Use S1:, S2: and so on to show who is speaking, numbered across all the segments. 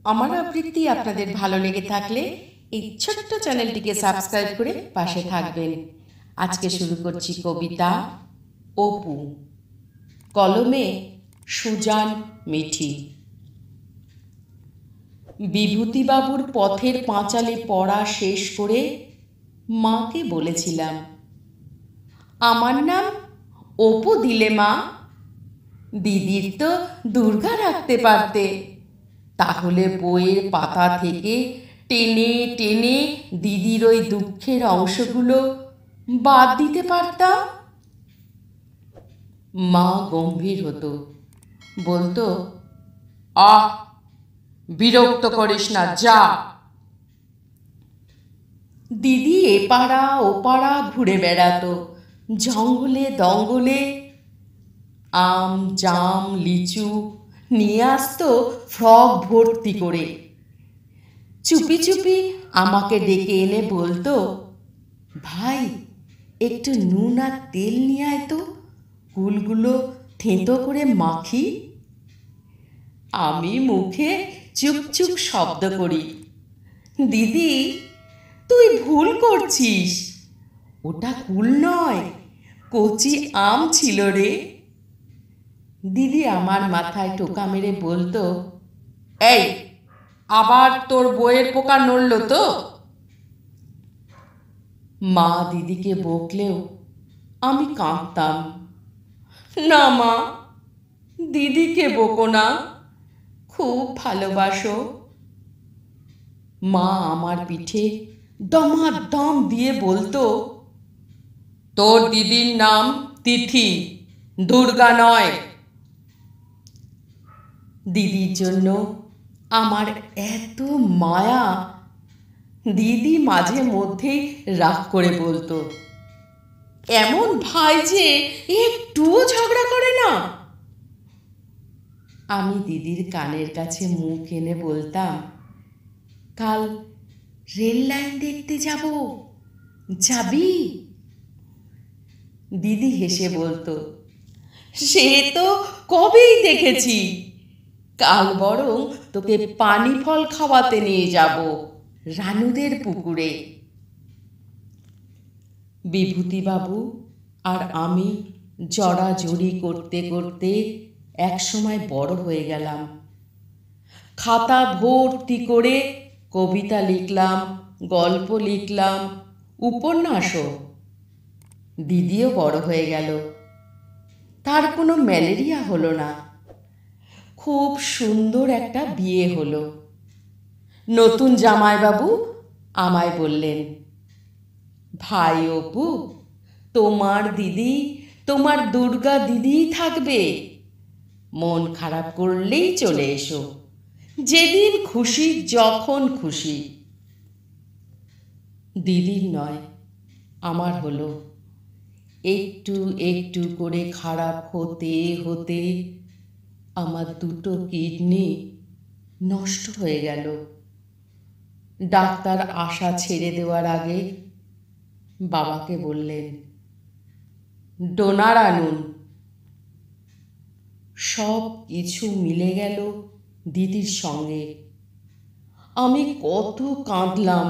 S1: আমার আবৃত্তি আপনাদের ভালো লেগে থাকলে এই ছোট্ট চ্যানেলটিকে সাবস্ক্রাইব করে পাশে থাকবেন। আজকে শুরু করছি কবিতা অপু, কলমে সুজান মিঠি। বিভূতিবাবুর পথের পাঁচালে পড়া শেষ করে মাকে বলেছিলাম, আমার নাম অপু দিলে মা। দিদির তো দুর্গা রাখতে পারতে, তাহলে বইয়ের পাতা থেকে টেনে টেনে দিদির ওই দুঃখের অংশগুলো বাদ দিতে পারতাম। মা গম্ভীর হতো, বলতো, আহ, বিরক্ত করিস না, যা। দিদি এপাড়া ওপাড়া ঘুরে বেড়াতো, জঙ্গলে দঙ্গলে আম জাম লিচু নিয়ে আসতো ফ্রক ভর্তি করে। চুপি চুপি আমাকে ডেকে এনে বলতো, ভাই একটু নুন আর তেল নিয়ে আয় তো, কুলগুলো থেঁতো করে মাখি। আমি মুখে চুপ চুপ শব্দ করি, দিদি তুই ভুল করছিস, ওটা কুল নয়, কচি আম ছিল রে। দিদি আমার মাথায় টোকা মেরে বলতো, এই আবার তোর বইয়ের পোকা নড়ল তো। মা দিদিকে বকলেও আমি কাঁদতাম, না মা, দিদিকে বকো না, খুব ভালোবাসো। মা আমার পিঠে দমাদম দিয়ে বলতো, তোর দিদির নাম তিথি, দুর্গা নয়। দিদির জন্য আমার এত মায়া, দিদি মাঝে মধ্যেই রাগ করে বলতো, এমন ভাই যে একটুও ঝগড়া করে না। আমি দিদির কানের কাছে মুখ এনে বলতাম, কাল রেল লাইন দেখতে যাব, যাবি? দিদি হেসে বলতো, সে তো কবেই দেখেছি, কাল বরং তোকে পানি ফল খাওয়াতে নিয়ে যাব রানুদের পুকুরে। বিভূতিবাবু আর আমি জড়াজড়ি করতে করতে একসময় বড় হয়ে গেলাম। খাতা ভর্তি করে কবিতা লিখলাম, গল্প লিখলাম, উপন্যাসও। দিদিও বড় হয়ে গেল, তার কোনো ম্যালেরিয়া হলো না। খুব সুন্দর একটা বিয়ে হলো। নতুন জামাইবাবু আমায় বললেন, ভাই অপু, তোমার দিদি তোমার দুর্গা দিদিই থাকবে, মন খারাপ করলেই চলে এসো, যেদিন খুশি যখন খুশি। দিদির নয়, আমার হলো। একটু একটু করে খারাপ হতে হতে আমার দুটো কিডনি নষ্ট হয়ে গেল। ডাক্তার আশা ছেড়ে দেওয়ার আগে বাবাকে বললেন, ডোনার আনুন। সব কিছু মিলে গেল দিদির সঙ্গে। আমি কত কাঁদলাম।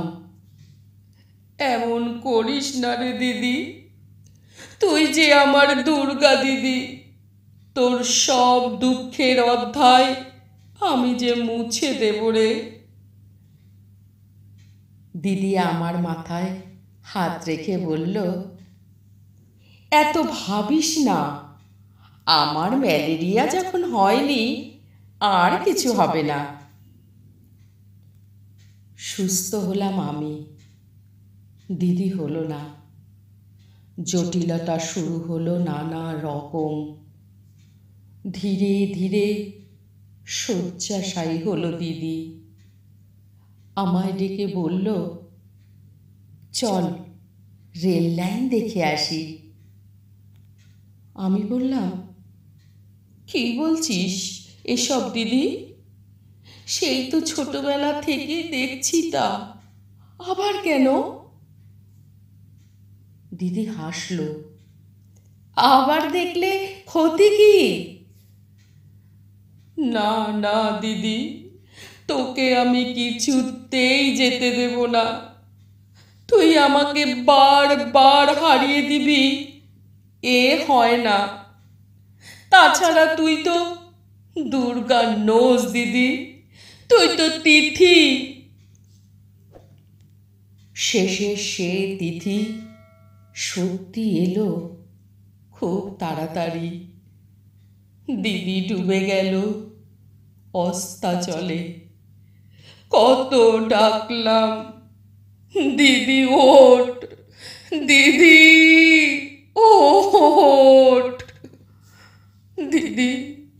S1: এমন করিস না রে দিদি, তুই যে আমার দুর্গা দিদি, তোর সব দুঃখের অধ্যায় আমি যে মুছে দেব রে। দিদি আমার মাথায় হাত রেখে বলল, এত ভাবিস না, আমার ম্যালেরিয়া যখন হয়নি আর কিছু হবে না। সুস্থ হলাম আমি, দিদি হলো না। জটিলতা শুরু হলো নানা রকম। ধীরে ধীরে শয্যাশায়ী হলো দিদি। আমায় ডেকে বলল, চল রেল লাইন দেখে আসি। আমি বললাম, কি বলছিস এসব দিদি? সেই তো ছোটবেলা থেকে দেখছি, তা আবার কেন? দিদি হাসলো, আবার দেখলে ক্ষতি কি? না না দিদি, তোকে আমি কিছুতেই যেতে দেব না। তুই আমাকে বারবার হারিয়ে দিবি এ হয় না। তাছাড়া তুই তো দুর্গা নোস দিদি, তুই তো তিথি। শেষে সে তিথি সত্যি এলো খুব তাড়াতাড়ি। দিদি ডুবে গেল অস্তাচলে। কত ডাকলাম, দিদি ওঠ, দিদি ওঠ। দিদি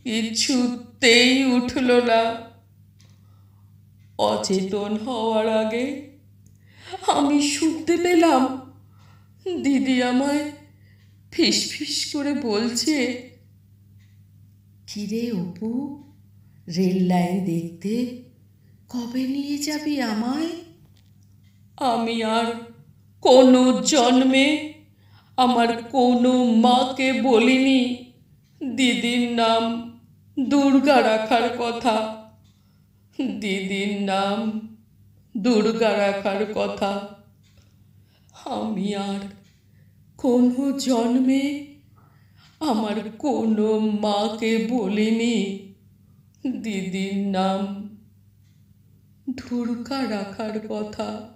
S1: কিছুতেই উঠল না। অচেতন হওয়ার আগে আমি শুনতে পেলাম দিদি আমায় ফিস ফিস করে বলছে, কিরে অপু, রেল লাইন দেখতে কবে নিয়ে যাবি আমায়? আমি আর কোনো জন্মে আমার কোনো মাকে বলিনি দিদির নাম দুর্গা রাখার কথা। দিদির নাম দুর্গা রাখার কথা আমি আর কোনো জন্মে আমার কোনো মাকে বলিনি দিদির নাম দুর্গা রাখার কথা।